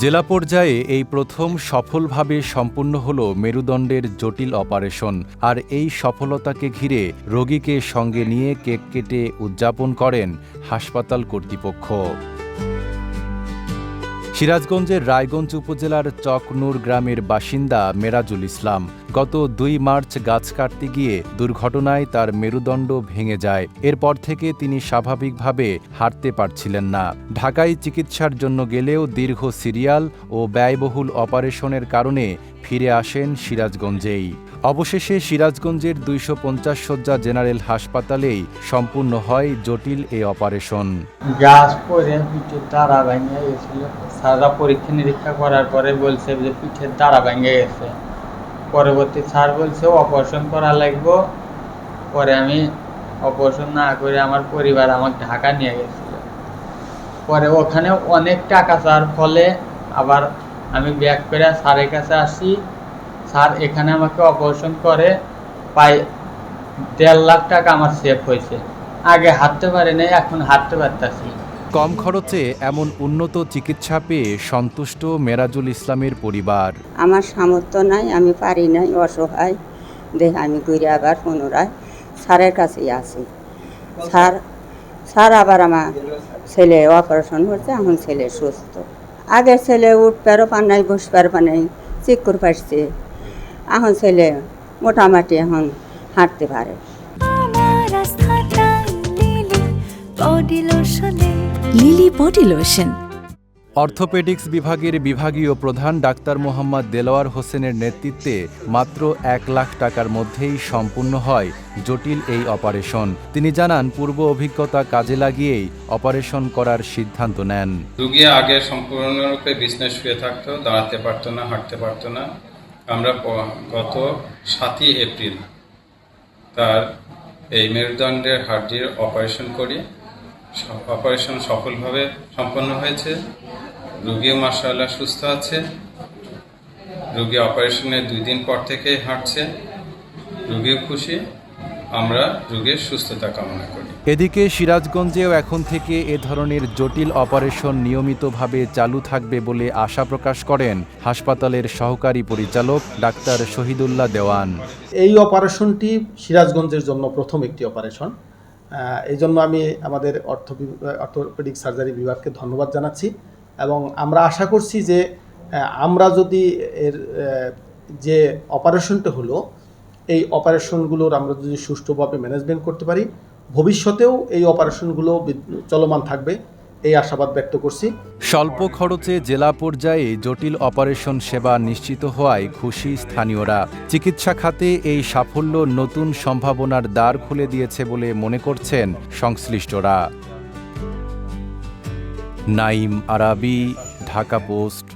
জেলা পর্যায়ে এই প্রথম সফলভাবে সম্পূর্ণ হল মেরুদণ্ডের জটিল অপারেশন। আর এই সফলতাকে ঘিরে রোগীকে সঙ্গে নিয়ে কেক কেটে উদযাপন করেন হাসপাতাল কর্তৃপক্ষ। সিরাজগঞ্জের রায়গঞ্জ উপজেলার চকনূর গ্রামের বাসিন্দা মেরাজুল ইসলাম গত ২ মার্চ গাছ কাটতে গিয়ে দুর্ঘটনায় তার মেরুদণ্ড ভেঙে যায়। এরপর থেকে তিনি স্বাভাবিকভাবে হাঁটতে পারছিলেন না। ঢাকায় চিকিৎসার জন্য গেলেও দীর্ঘ সিরিয়াল ও ব্যয়বহুল অপারেশনের কারণে ফিরে আসেন সিরাজগঞ্জেই। অবশেষে সিরাজগঞ্জের ২৫০ শয্যা জেনারেল হাসপাতালেই সম্পূর্ণ হয় জটিল এই অপারেশন। গাছ পরে পিঠের দাঁড়া ভেঙে গেছিল। স্যাররা পরীক্ষা নিরীক্ষা করার পরে বলছে যে পিঠের দাঁড়া ভেঙে গেছে। পরবর্তী স্যার বলছে অপারেশন করা লাগবে। পরে আমি অপারেশন না করে আমার পরিবার আমাকে ঢাকা নিয়ে গেছিল। পরে ওখানে অনেক টাকা চাওয়ার ফলে আবার আমি ব্যাক করে স্যারের কাছে আসি। স্যার এখানে আমাকে অপারেশন করে প্রায় ১.৫ লাখ টাকা আমার সেভ হয়েছে। আগে হাঁটতে পারি নাই, এখন হাঁটতে পারতেছি। কম খরচে এমন উন্নত চিকিৎসা পেয়ে সন্তুষ্ট মেরাজুল ইসলামের পরিবার। আমার সামর্থ্য নাই, আমি পারি নাই, অসহায় দেখ আমি ঘুরে আবার পুনরায় স্যারের কাছেই আসি। স্যার আবার আমার ছেলে অপারেশন করছে, এখন ছেলে সুস্থ। আগের ছেলে উঠপারও পার নাই, বসবার পার নাই, চিক্কুর পারছে। এখন ছেলে মোটামুটি এখন হাঁটতে পারে। Lily body lotion. অর্থোপেডিক্স বিভাগের বিভাগীয় প্রধান ডাক্তার মোহাম্মদ দেলোয়ার হোসেনের নেতৃত্বে মাত্র ১ লাখ টাকার মধ্যেই সম্পূর্ণ হয় জটিল এই অপারেশন। তিনি জানান, পূর্ব অভিজ্ঞতা কাজে লাগিয়েই অপারেশন করার সিদ্ধান্ত নেন। রোগী আগে সম্পূর্ণরূপে বিছানায় শুয়ে থাকতো, দাঁড়াতে পারতো না, হাঁটতে পারতো না। আমরা গত ৭ই এপ্রিল তার এই মেরুদণ্ডের হাড্ডির অপারেশন করি। অপারেশন সফলভাবে সম্পন্ন হয়েছে। রোগীও মাশাআল্লাহ সুস্থ আছে। রোগী অপারেশনের ২ দিন পর থেকে হাঁটছে। রোগীও খুশি। আমরা রোগীর সুস্থতা কামনা করি। এদিকে সিরাজগঞ্জেও এখন থেকে এ ধরনের জটিল অপারেশন নিয়মিতভাবে চালু থাকবে বলে আশা প্রকাশ করেন হাসপাতালের সহকারী পরিচালক ডাক্তার শহীদুল্লাহ দেওয়ান। এই অপারেশনটি সিরাজগঞ্জের জন্য প্রথম একটি অপারেশন। এই জন্য আমি আমাদের অর্থোপেডিক সার্জারি বিভাগকে ধন্যবাদ জানাচ্ছি এবং আমরা আশা করছি যে আমরা যদি এর যে অপারেশনটা হলো এই অপারেশনগুলোর আমরা যদি সুষ্ঠুভাবে ম্যানেজমেন্ট করতে পারি, ভবিষ্যতেও এই অপারেশনগুলো চলমান থাকবে এই আশাবাদ ব্যক্ত করছি। স্বল্প খরচে জেলা পর্যায়ে জটিল অপারেশন সেবা নিশ্চিত হওয়ায় খুশি স্থানীয়রা। চিকিৎসা খাতে এই সাফল্য নতুন সম্ভাবনার দ্বার খুলে দিয়েছে বলে মনে করছেন সংশ্লিষ্টরা। নাইম আরাবী, ঢাকা পোস্ট।